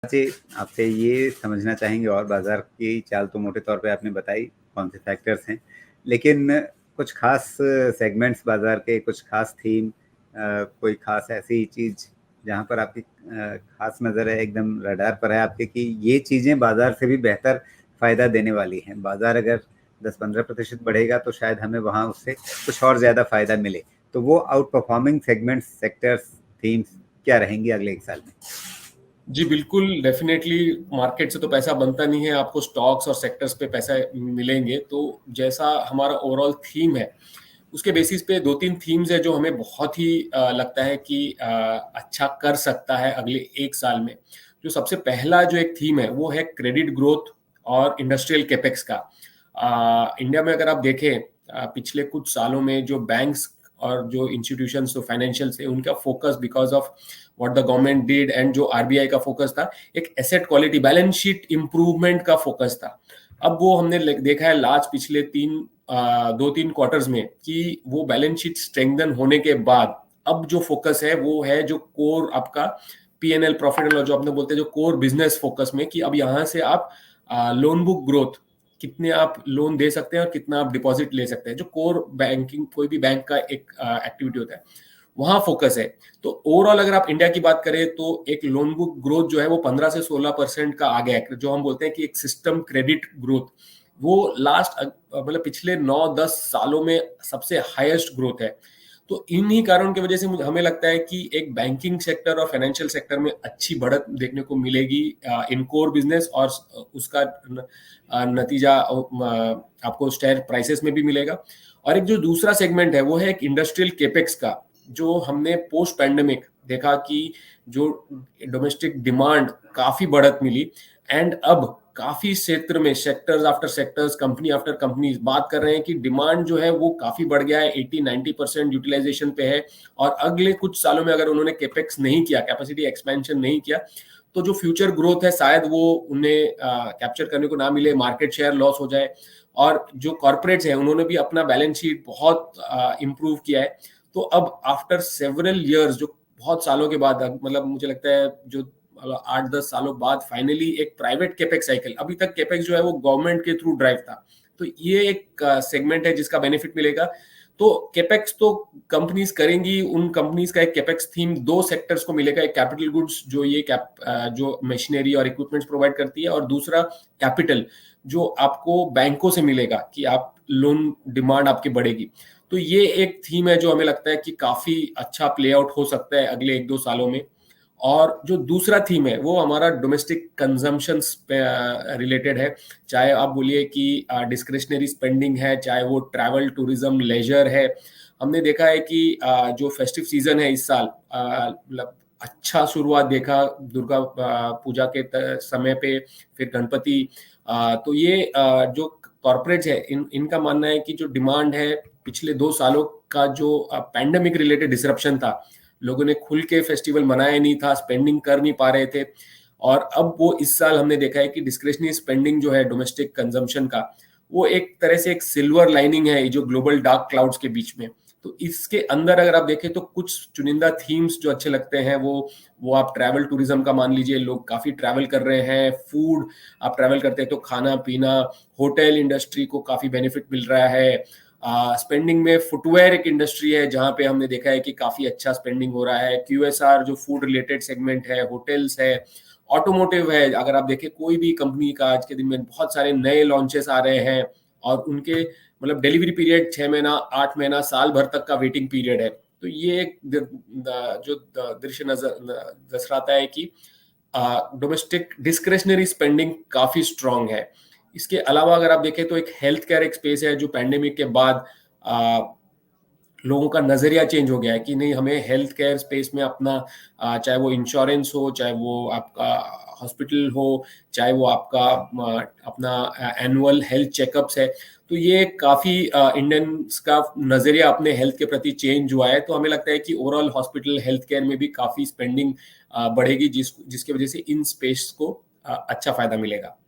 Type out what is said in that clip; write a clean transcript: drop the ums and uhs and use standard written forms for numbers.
जी, आपसे ये समझना चाहेंगे और बाज़ार की चाल तो मोटे तौर पे आपने बताई, कौन से फैक्टर्स हैं। लेकिन कुछ ख़ास सेगमेंट्स बाज़ार के, कुछ ख़ास थीम कोई ख़ास ऐसी चीज़ जहाँ पर आपकी ख़ास नज़र है, एकदम रडार पर है आपके कि ये चीज़ें बाज़ार से भी बेहतर फ़ायदा देने वाली हैं। बाज़ार अगर 10-15% बढ़ेगा तो शायद हमें वहाँ उससे कुछ और ज़्यादा फ़ायदा मिले। तो वो out performing segments, sectors, themes क्या रहेंगी अगले 1 साल में? जी बिल्कुल, डेफिनेटली मार्केट से तो पैसा बनता नहीं है, आपको स्टॉक्स और सेक्टर्स पे पैसा मिलेंगे। तो जैसा हमारा ओवरऑल थीम है, उसके बेसिस पे 2-3 थीम्स है जो हमें बहुत ही लगता है कि अच्छा कर सकता है अगले 1 साल में। जो सबसे पहला जो एक थीम है, वो है क्रेडिट ग्रोथ और इंडस्ट्रियल कैपेक्स का। इंडिया में अगर आप देखें पिछले कुछ सालों में जो बैंक्स और जो इंस्टीट्यूशंस तो फाइनेंशियल से उनका focus because of what the government did and जो आरबीआई का फोकस था, एक asset quality balance sheet improvement का फोकस था। अब वो हमने देखा है लास्ट पिछले 2-3 क्वार्टर्स में कि वो बैलेंस शीट स्ट्रेंथन होने के बाद अब जो फोकस है वो है जो कोर आपका पीएनएल प्रॉफिट एंड लॉस, जो आपने बोलते हैं जो कोर बिजनेस फोकस में, कि अब यहाँ से आप लोन बुक ग्रोथ कितने आप लोन दे सकते हैं और कितना आप डिपॉजिट ले सकते हैं, जो कोर बैंकिंग कोई भी बैंक का एक एक्टिविटी होता है, वहां फोकस है। तो ओवरऑल अगर आप इंडिया की बात करें तो एक लोन बुक ग्रोथ जो है वो 15 से 16% का आ गया है, जो हम बोलते हैं कि एक सिस्टम क्रेडिट ग्रोथ, वो लास्ट मतलब पिछले 9-10 सालों में सबसे हाईएस्ट ग्रोथ है। तो इन्हीं कारणों की वजह से हमें लगता है कि एक बैंकिंग सेक्टर और फाइनेंशियल सेक्टर में अच्छी बढ़त देखने को मिलेगी इन कोर बिजनेस, और उसका नतीजा आपको शेयर प्राइसेस में भी मिलेगा। और एक जो दूसरा सेगमेंट है वो है एक इंडस्ट्रियल केपेक्स का, जो हमने पोस्ट पैंडेमिक देखा कि जो डोमेस्टिक डिमांड काफी बढ़त मिली, एंड अब काफी क्षेत्र में sectors after sectors, company after company बात कर रहे हैं कि डिमांड जो है वो काफी बढ़ गया है, 80-90% यूटिलाइजेशन पे है। और अगले कुछ सालों में अगर उन्होंने कैपेक्स नहीं किया, कैपेसिटी एक्सपेंशन नहीं किया, तो जो फ्यूचर ग्रोथ है शायद वो उन्हें कैप्चर करने को ना मिले, मार्केट शेयर लॉस हो जाए। और जो कॉर्पोरेट्स हैं उन्होंने भी अपना बैलेंस शीट बहुत इंप्रूव किया है। तो अब आफ्टर सेवरल इयर्स, जो बहुत सालों के बाद, मतलब मुझे लगता है जो 8-10 सालों बाद फाइनली एक प्राइवेट कैपेक्स साइकिल, अभी तक कैपेक्स जो है वो गवर्नमेंट के थ्रू ड्राइव था, तो ये एक सेगमेंट है जिसका बेनिफिट मिलेगा। तो कैपेक्स तो कंपनीज करेंगी, उन कंपनीज का एक कैपेक्स थीम दो सेक्टर्स को मिलेगा, एक कैपिटल गुड्स जो ये जो मशीनरी और इक्विपमेंट्स प्रोवाइड करती है, और दूसरा कैपिटल जो आपको बैंकों से मिलेगा कि आप लोन डिमांड आपकी बढ़ेगी। तो ये एक थीम है जो हमें लगता है कि काफी अच्छा प्ले आउट हो सकता है अगले 1-2 सालों में। और जो दूसरा थीम है वो हमारा डोमेस्टिक कंजम्पशन पे रिलेटेड है, चाहे आप बोलिए कि डिस्क्रिशनरी स्पेंडिंग है, चाहे वो ट्रैवल टूरिज्म लेजर है। हमने देखा है कि जो फेस्टिव सीजन है इस साल, मतलब अच्छा शुरुआत देखा दुर्गा पूजा के समय पे, फिर गणपति। तो ये जो कॉर्पोरेट्स है इनका मानना है कि जो डिमांड है पिछले 2 सालों का जो पैंडेमिक रिलेटेड डिसरप्शन था, लोगों ने खुल के फेस्टिवल मनाया नहीं था, स्पेंडिंग कर नहीं पा रहे थे, और अब वो इस साल हमने देखा है कि डिस्क्रिशनरी स्पेंडिंग जो है डोमेस्टिक कंजम्पशन का, वो एक तरह से एक सिल्वर लाइनिंग है जो ग्लोबल डार्क क्लाउड्स के बीच में। तो इसके अंदर अगर आप देखें तो कुछ चुनिंदा थीम्स जो अच्छे लगते हैं, वो आप ट्रैवल टूरिज्म का मान लीजिए, लोग काफी ट्रैवल कर रहे हैं। फूड, आप ट्रैवल करते हैं तो खाना पीना, होटल इंडस्ट्री को काफी बेनिफिट मिल रहा है। स्पेंडिंग में फुटवेयर एक इंडस्ट्री है जहां पे हमने देखा है कि काफी अच्छा स्पेंडिंग हो रहा है। क्यूएसआर जो फूड रिलेटेड सेगमेंट है, होटल्स है, ऑटोमोटिव है। अगर आप देखें कोई भी कंपनी का आज के दिन में बहुत सारे नए लॉन्चेस आ रहे हैं, और उनके मतलब डिलीवरी पीरियड 6 महीना, 8 महीना, साल भर तक का वेटिंग पीरियड है। तो ये एक जो दृश्य नजर दर्शाता है कि डोमेस्टिक डिस्क्रेशनरी स्पेंडिंग काफी स्ट्रांग है। इसके अलावा अगर आप देखें तो एक हेल्थ केयर एक स्पेस है जो पैंडेमिक के बाद लोगों का नजरिया चेंज हो गया है कि नहीं, हमें हेल्थ केयर स्पेस में अपना चाहे वो इंश्योरेंस हो, चाहे वो आपका हॉस्पिटल हो, चाहे वो आपका अपना एनुअल हेल्थ चेकअप्स है, तो ये काफी इंडियंस का नजरिया अपने हेल्थ के प्रति चेंज हुआ है। तो हमें लगता है कि ओवरऑल हॉस्पिटल हेल्थ केयर में भी काफी स्पेंडिंग बढ़ेगी, जिसकी वजह से इन स्पेस को अच्छा फायदा मिलेगा।